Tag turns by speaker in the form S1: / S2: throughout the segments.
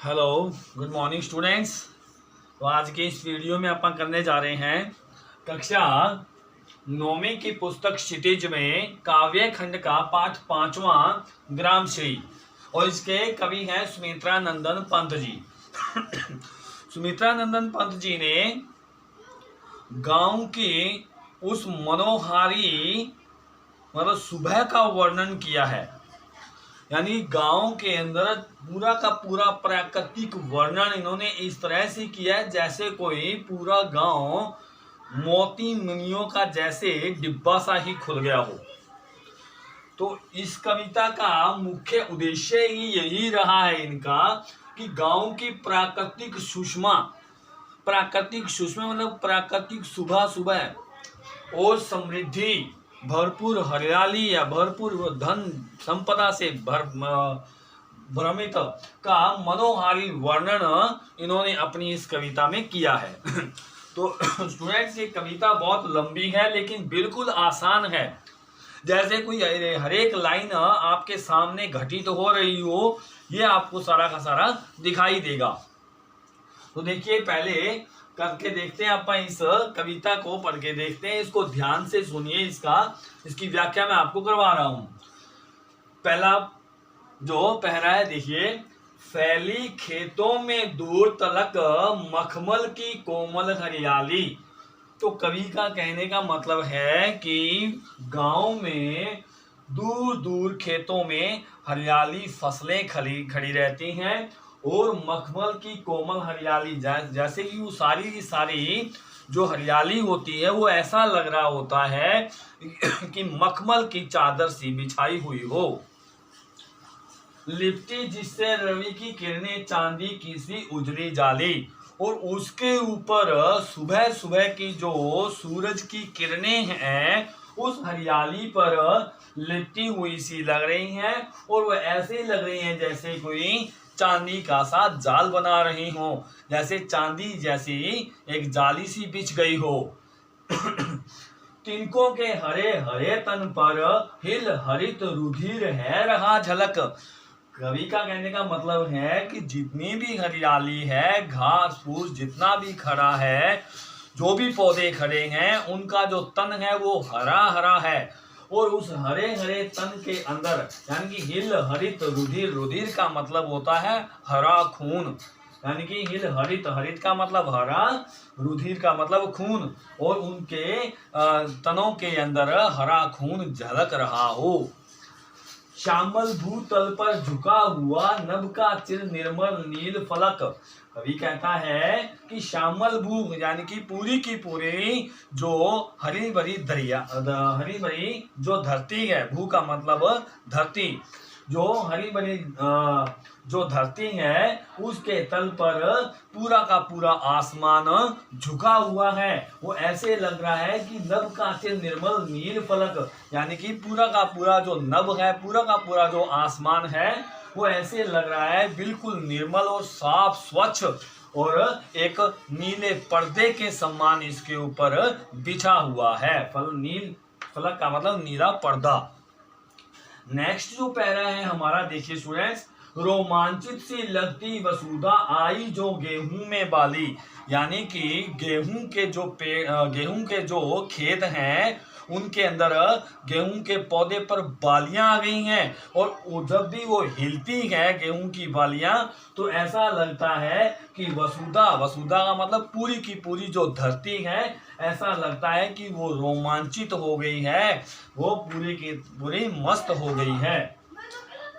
S1: Hello, good morning students. तो आज के इस वीडियो में अपन करने जा रहे हैं कक्षा 9वीं की पुस्तक क्षितिज में काव्य खंड का पाठ 5वां ग्रामश्री, और इसके कवि हैं सुमित्रा नंदन पंत जी। सुमित्रा नंदन पंत जी ने गांव की उस मनोहारी मतलब सुबह का वर्णन किया है। यानी गांव के अंदर पूरा का पूरा प्राकृतिक वर्णन इन्होंने इस तरह से किया है जैसे कोई पूरा गांव मोती मुनियों का जैसे डिब्बा सा ही खुल गया हो। तो इस कविता का मुख्य उद्देश्य ही यही रहा है इनका कि गांव की प्राकृतिक सुषमा मतलब प्राकृतिक सुबह सुबह और समृद्धि, भरपूर हरियाली या भरपूर धन संपदा से भ्रमित का मनोहारी वर्णन इन्होंने अपनी इस कविता में किया है। तो स्टूडेंट्स, ये कविता बहुत लंबी है लेकिन बिल्कुल आसान है। जैसे कोई हर एक लाइन आपके सामने घटित हो रही हो, ये आपको सारा का सारा दिखाई देगा। तो देखिए, पहले करके देखते हैं अपन इस कविता को पढ़ के देखते हैं। इसको ध्यान से सुनिए, इसकी व्याख्या मैं आपको करवा रहा हूं। पहला जो पहरा है, देखिए, फैली खेतों में दूर तलक मखमल की कोमल हरियाली। तो कवि का कहने का मतलब है कि गांव में दूर दूर खेतों में हरियाली फसलें खड़ी रहती हैं और मखमल की कोमल हरियाली, जैसे कि वो सारी की सारी जो हरियाली होती है वो ऐसा लग रहा होता है कि मखमल की चादर सी बिछाई हुई हो, लिपटी जिससे रवि की किरणें चांदी की सी उजली जाली। और उसके ऊपर सुबह सुबह की जो सूरज की किरणें हैं उस हरियाली पर लिपटी हुई सी लग रही हैं, और वह ऐसे लग रही हैं जैसे कोई चांदी का सा जाल बना रही हो, जैसे चांदी जैसी एक जाली सी बिछ गई हो। तिनकों के हरे हरे तन पर हिल हरित रुधिर है रहा झलक। कवि का कहने का मतलब है कि जितनी भी हरियाली है, घास फूस जितना भी खड़ा है, जो भी पौधे खड़े हैं, उनका जो तन है वो हरा हरा है। और उस हरे हरे तन के अंदर यानी कि हिल हरित रुधिर, रुधिर का मतलब होता है हरा खून, यानी कि हिल हरित, हरित का मतलब हरा, रुधिर का मतलब खून, और उनके तनों के अंदर हरा खून झलक रहा हो। श्यामल भूतल पर झुका हुआ नभ का चिर निर्मल नील फलक। कवि कहता है कि श्यामल भू यानी कि पूरी की पूरी जो हरी भरी हरी भरी जो धरती है, भू का मतलब धरती, जो हरी भरी जो धरती है उसके तल पर पूरा का पूरा आसमान झुका हुआ है। वो ऐसे लग रहा है कि नभ का चिर निर्मल नील फलक, यानी कि पूरा का पूरा जो नभ है, पूरा का पूरा जो आसमान है, वो ऐसे लग रहा है बिल्कुल निर्मल और साफ स्वच्छ, और एक नीले पर्दे के समान इसके ऊपर बिछा हुआ है। नील फलक का मतलब नीला पर्दा। नेक्स्ट जो पैरा है हमारा, देखिए स्टूडेंट्स, रोमांचित सी लगती वसुधा आई जो गेहूं में बाली। यानी कि गेहूं के जो खेत हैं उनके अंदर गेहूं के पौधे पर बालियां आ गई हैं, और जब भी वो हिलती है गेहूं की बालियां तो ऐसा लगता है कि वसुधा का मतलब पूरी की पूरी जो धरती है, ऐसा लगता है कि वो रोमांचित हो गई है, वो पूरी की पूरी मस्त हो गई है।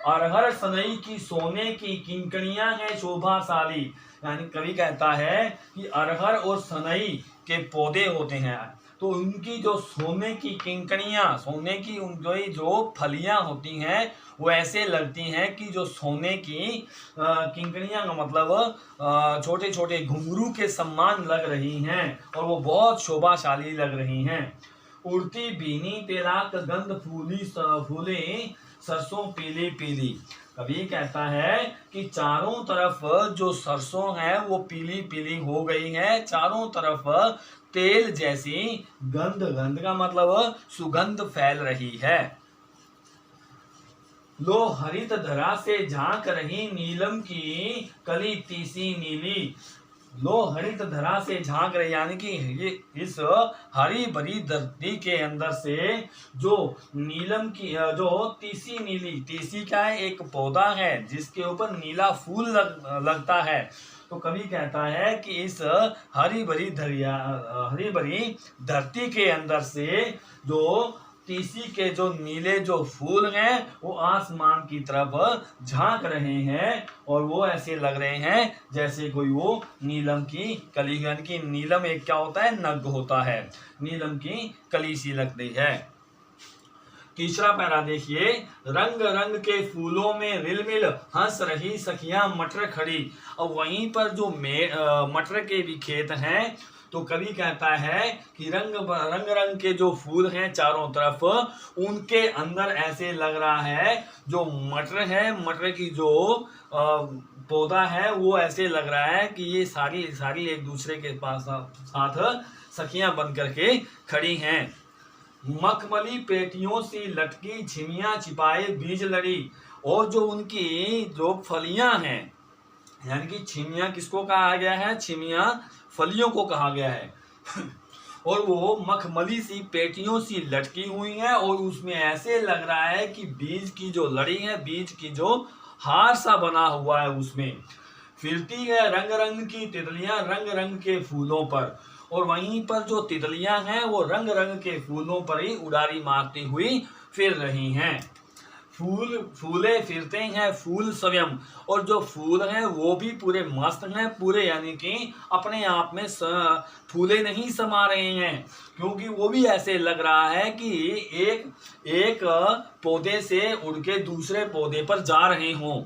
S1: अरहर सनई की सोने की किंकणियां है शोभाशाली। यानी कवि कहता है कि अरहर और सनई के पौधे होते हैं, तो उनकी जो सोने की किंकणियां, सोने की जो फलियां होती हैं, वो ऐसे लगती हैं कि जो सोने की किंकणियां का मतलब छोटे छोटे घुंघरू के समान लग रही हैं, और वो बहुत शोभाशाली लग रही हैं। उड़ती बीनी तेलाक गंध फूले सरसों पीली पीली। कवि कहता है कि चारों तरफ जो सरसों है वो पीली पीली हो गई है, चारों तरफ तेल जैसी गंध, गंध का मतलब सुगंध फैल रही है। लो हरित धरा से झांक रही नीलम की कली तीसी नीली। लो हरित धरा से झांक रही, यानी कि ये इस हरी भरी धरती के अंदर से जो नीलम की जो तीसी नीली, तीसी क्या है, एक पौधा है जिसके ऊपर नीला फूल लगता है। तो कवि कहता है कि इस हरी भरी धरती के अंदर से जो तीसी के जो नीले जो फूल हैं वो आसमान की तरफ झांक रहे हैं और वो ऐसे लग रहे हैं जैसे कोई वो नीलम की कली, यानी कि नीलम एक क्या होता है, नग होता है, नीलम की कली सी लगती है। तीसरा पैरा देखिए, रंग रंग के फूलों में रिलमिल हंस रही सखियां मटर खड़ी। अब वहीं पर जो मटर के भी खेत हैं, तो कवि कहता है कि रंग रंग के जो फूल हैं चारों तरफ, उनके अंदर ऐसे लग रहा है जो मटर है, मटर की जो पौधा है वो ऐसे लग रहा है कि ये सारी एक दूसरे के पास साथ सखियां बन करके खड़ी हैं। मखमली पेटियों से लटकी झिमियां छिपाए बीज लड़ी। और जो उनकी जो फलियां हैं, यानी कि छिमियां किसको कहा गया है, छिमियां फलियों को कहा गया है और वो मखमली सी पेटियों सी लटकी हुई है और उसमें ऐसे लग रहा है कि बीज की जो लड़ी है, बीज की जो हार सा बना हुआ है, उसमें फिरती है रंग रंग की तितलियां रंग रंग के फूलों पर। और वहीं पर जो तितलियां हैं वो रंग रंग के फूलों पर ही उड़ारी मारती हुई फिर रही हैं। फूले फिरते हैं फूल स्वयं, और जो फूल हैं वो भी पूरे मस्त हैं, पूरे यानी कि अपने आप में फूले नहीं समा रहे हैं, क्योंकि वो भी ऐसे लग रहा है कि एक पौधे से उड़ के दूसरे पौधे पर जा रहे हों।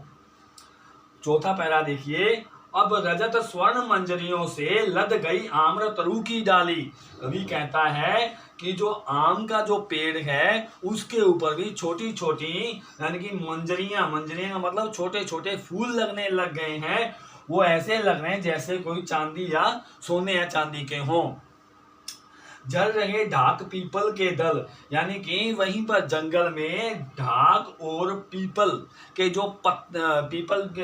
S1: चौथा पैरा देखिए, अब रजत स्वर्ण मंजरियों से लद गई आम्र तरु की डाली। कवि कहता है कि जो आम का जो पेड़ है उसके ऊपर भी छोटी छोटी यानी कि मंजरियां का मतलब छोटे छोटे फूल लगने लग गए हैं। वो ऐसे लग रहे हैं जैसे कोई चांदी या सोने या चांदी के हों। जल रहे ढाक पीपल के दल, यानी कि वहीं पर जंगल में ढाक और पीपल के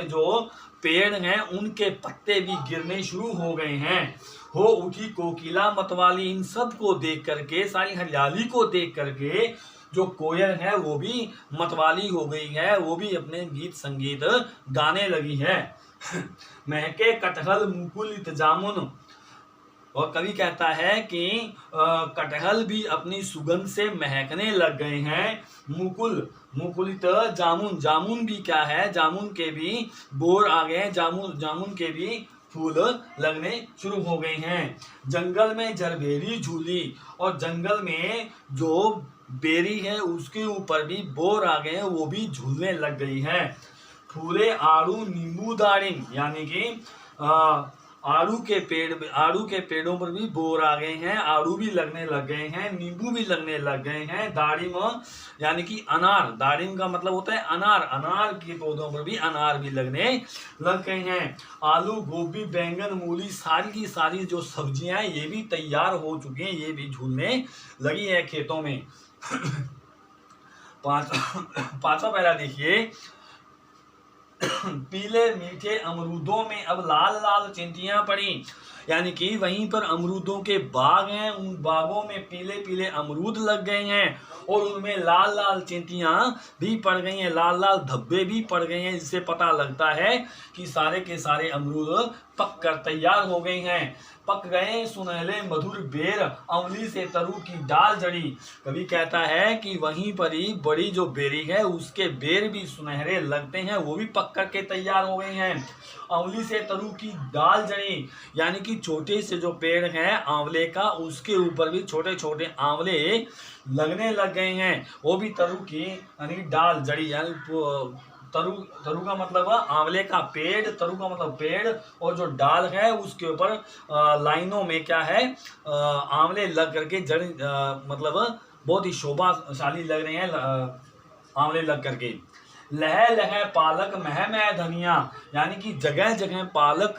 S1: जो पेड़ हैं उनके पत्ते भी गिरने शुरू हो गए हैं। हो उठी कोकिला मतवाली, इन सब को देख करके, सारी हरियाली को देख करके जो कोयल है वो भी मतवाली हो गई है, वो भी अपने गीत संगीत गाने लगी है। महके कटहल मुकुलित जामुन, और कवि कहता है कि कटहल भी अपनी सुगंध से महकने लग गए हैं। मुकुलित जामुन भी क्या है, जामुन के भी बोर आ गए हैं, जामुन के भी फूल लगने शुरू हो गए हैं। जंगल में जरबेरी झूली, और जंगल में जो बेरी है उसके ऊपर भी बोर आ गए हैं, वो भी झूलने लग गई है। फूले आड़ू नींबू दारिम, यानी कि आड़ू के पेड़ों पर भी बोर आ गए हैं, आड़ू भी लगने लग गए हैं, नींबू भी लगने लग गए हैं। दारिम यानी कि अनार, दारिम का मतलब होता है अनार, अनार के पौधों पर भी अनार भी लगने लग गए हैं। आलू गोभी बैंगन मूली सारी की सारी जो सब्जियां हैं ये भी तैयार हो चुकी हैं, ये भी झूलने लगी है खेतों में। पांचवा पैरा देखिए, पीले मीठे अमरूदों में अब लाल लाल चिंटियां पड़ी, यानी कि वहीं पर अमरूदों के बाग हैं, उन बागों में पीले पीले अमरूद लग गए हैं और उनमें लाल लाल चिंटियां भी पड़ गई हैं, लाल लाल धब्बे भी पड़ गए हैं, जिससे पता लगता है कि सारे के सारे अमरूद पक कर तैयार हो गए हैं। पक गए सुनहले मधुर बेर, अमली से तरु की डाल जड़ी। कवि कहता है कि वहीं पर ही बड़ी जो बेरी है उसके बेर भी सुनहरे लगते हैं, वो भी पक करके तैयार हो गए हैं। अमली से तरु की डाल जड़ी, यानी कि छोटे से जो पेड़ है आंवले का, उसके ऊपर भी छोटे छोटे आंवले लगने लग गए हैं, वो भी तरु की यानी डाल जड़ी, यानी तरु का मतलब आंवले का पेड़, तरु का मतलब पेड़, और जो डाल है उसके ऊपर लाइनों में क्या है आंवले लग करके जड़ मतलब बहुत ही शोभाशाली लग रहे हैं आंवले लग करके। लह लह पालक मह मह धनिया, यानी कि जगह जगह पालक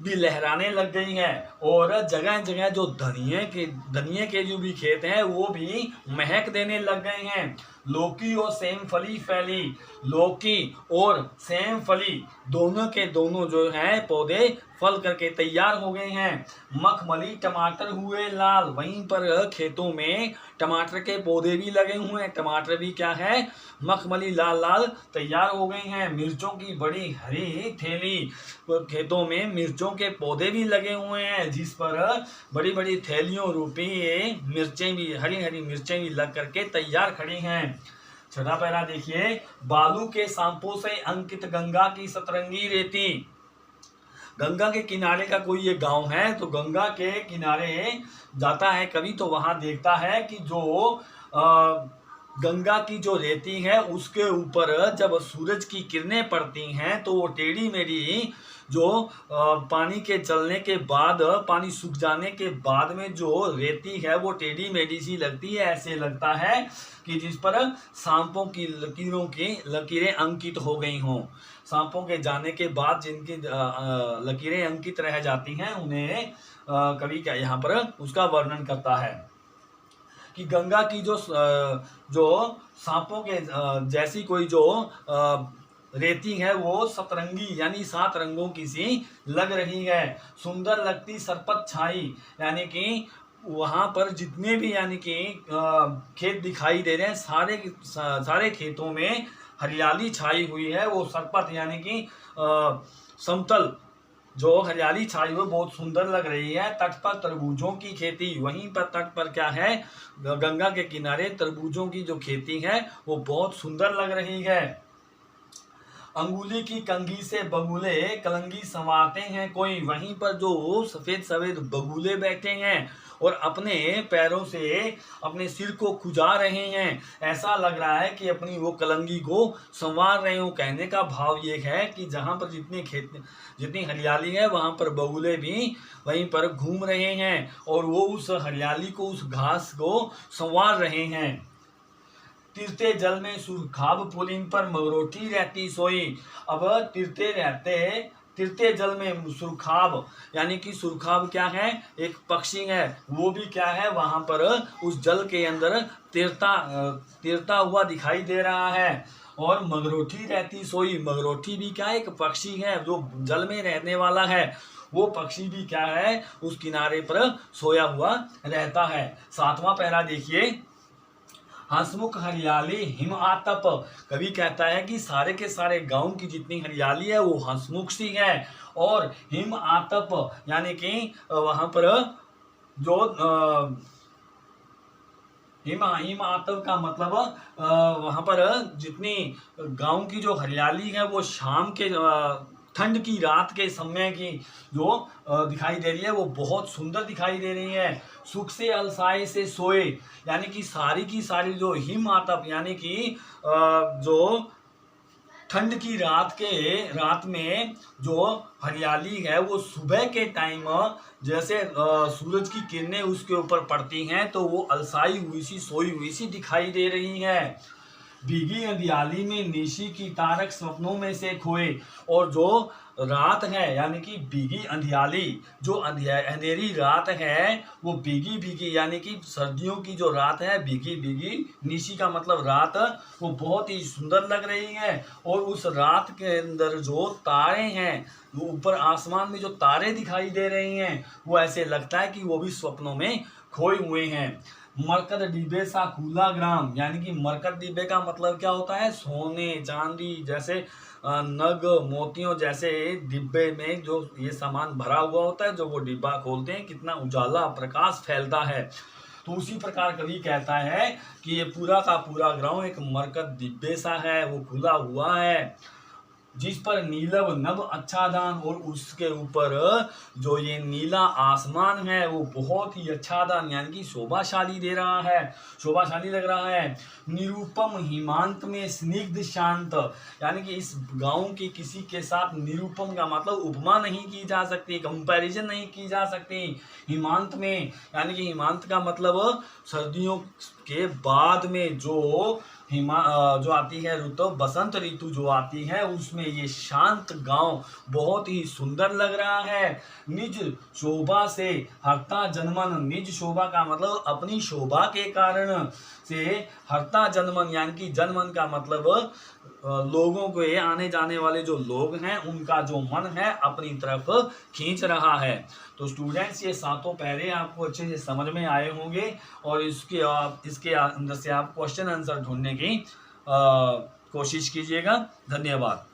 S1: भी लहराने लग गई हैं और जगह जगह जो धनिये के जो भी खेत हैं वो भी महक देने लग गए हैं। लौकी और सेम फली फैली। लौकी और सेम फली दोनों के दोनों जो हैं पौधे फल करके तैयार हो गए हैं। मखमली टमाटर हुए लाल। वहीं पर खेतों में टमाटर के पौधे भी लगे हुए हैं। टमाटर भी क्या है, मखमली लाल लाल तैयार हो गए हैं। मिर्चों की बड़ी हरी थैली। खेतों में मिर्चों के पौधे भी लगे हुए हैं, जिस पर बड़ी बड़ी थैलियों रूपी मिर्चें भी, हरी हरी मिर्चें भी लग करके तैयार खड़ी हैं। छठा पैरा देखिए, बालू के सांपों से अंकित गंगा की सतरंगी रेती। गंगा के किनारे का कोई ये गांव है, तो गंगा के किनारे जाता है कभी, तो वहां देखता है कि जो गंगा की जो रेती है उसके ऊपर जब सूरज की किरणें पड़ती हैं तो वो टेढ़ी मेढ़ी जो पानी के चलने के बाद, पानी सूख जाने के बाद में जो रेती है वो टेढ़ी मेढ़ी सी लगती है। ऐसे लगता है कि जिस पर सांपों की लकीरों की लकीरें अंकित हो गई हों। सांपों के जाने के बाद जिनकी लकीरें अंकित रह जाती हैं, उन्हें कवि क्या यहाँ पर उसका वर्णन करता है कि गंगा की जो सांपों के जैसी कोई जो रेती है वो सतरंगी यानी 7 रंगों की सी लग रही है। सुंदर लगती सरपत छाई, यानी कि वहां पर जितने भी यानी कि खेत दिखाई दे रहे हैं, सारे खेतों में हरियाली छाई हुई है। वो सरपत यानी कि समतल जो हरियाली छाई हुई बहुत सुंदर लग रही है। तट पर तरबूजों की खेती। वहीं पर तट पर क्या है, गंगा के किनारे तरबूजों की जो खेती है वो बहुत सुंदर लग रही है। अंगुली की कंघी से बगुले कलंगी संवारते हैं कोई। वहीं पर जो सफेद सफेद बगुले बैठे हैं और अपने पैरों से अपने सिर को खुजा रहे हैं। ऐसा लग रहा है कि अपनी वो कलंगी को संवार रहे हो। कहने का भाव ये है कि जहाँ पर जितनी हरियाली है वहाँ पर बगुले भी वहीं पर घूम रहे हैं और वो उस हरियाली को, उस घास को संवार रहे हैं। तिरते जल में सुरखाब पुलिन पर मगरोटी रहती सोई। अब तिरते जल में सुरखाब, यानी कि सुरखाब क्या है, एक पक्षी है। वो भी क्या है, वहां पर उस जल के अंदर तिरता हुआ दिखाई दे रहा है। और मगरोटी रहती सोई, मगरोटी भी क्या है, एक पक्षी है जो जल में रहने वाला है। वो पक्षी भी क्या है, उस किनारे पर सोया हुआ रहता है। 7वां पहरा देखिए, हंसमुख हरियाली हिम आतप। कवि कहता है कि सारे के सारे गांव की जितनी हरियाली है वो हंसमुख सी है। और हिम आतप यानी कि वहां पर जो हिम आतप का मतलब वहां पर जितनी गांव की जो हरियाली है वो शाम के ठंड की रात के समय की जो दिखाई दे रही है वो बहुत सुंदर दिखाई दे रही है। सुख से अलसाए से सोए, यानी कि सारी की सारी जो हिम आतप यानी कि जो ठंड की रात में जो हरियाली है वो सुबह के टाइम जैसे सूरज की किरणें उसके ऊपर पड़ती हैं तो वो अलसाई हुई सी, सोई हुई सी दिखाई दे रही है। भीगी अंधियाली में निशी की तारक सपनों में से खोए। और जो रात है यानी कि भीगी अंधियाली, जो अंधेरी रात है वो भीगी भीगी यानी कि सर्दियों की जो रात है भीगी भीगी, निशी का मतलब रात, वो बहुत ही सुंदर लग रही है। और उस रात के अंदर जो तारे हैं, वो ऊपर आसमान में जो तारे दिखाई दे रहे हैं वो ऐसे लगता है कि वो भी स्वप्नों में खोए हुए हैं। मरकत डिब्बे सा खुला ग्राम, यानी कि मरकत डिब्बे का मतलब क्या होता है, सोने चांदी जैसे नग मोतियों जैसे डिब्बे में जो ये सामान भरा हुआ होता है, जो वो डिब्बा खोलते हैं कितना उजाला प्रकाश फैलता है। तो उसी प्रकार कवि कहता है कि ये पूरा का पूरा ग्राम एक मरकत डिब्बे सा है, वो खुला हुआ है, जिस पर नीलव नभ आच्छादन, और उसके ऊपर जो ये नीला आसमान है वो बहुत ही आच्छादन यानी कि शोभाशाली दे रहा है, शोभाशाली लग रहा है। निरूपम हिमांत में स्निग्ध शांत, यानी कि इस गांव की किसी के साथ निरूपम का मतलब उपमा नहीं की जा सकती, कंपैरिजन नहीं की जा सकती। हिमांत में यानी कि हिमांत का मतलब सर्दियों के बाद में जो जो आती है ऋतु, बसंत ऋतु जो आती है उसमें ये शांत गांव बहुत ही सुंदर लग रहा है। निज शोभा से हरता जनमन, निज शोभा का मतलब अपनी शोभा के कारण से हरता जनमन, यानी कि जनमन का मतलब लोगों को, ये आने जाने वाले जो लोग हैं उनका जो मन है अपनी तरफ खींच रहा है। तो स्टूडेंट्स ये सातों पैरे आपको अच्छे से समझ में आए होंगे और इसके अंदर से आप क्वेश्चन आंसर ढूंढने की कोशिश कीजिएगा। धन्यवाद।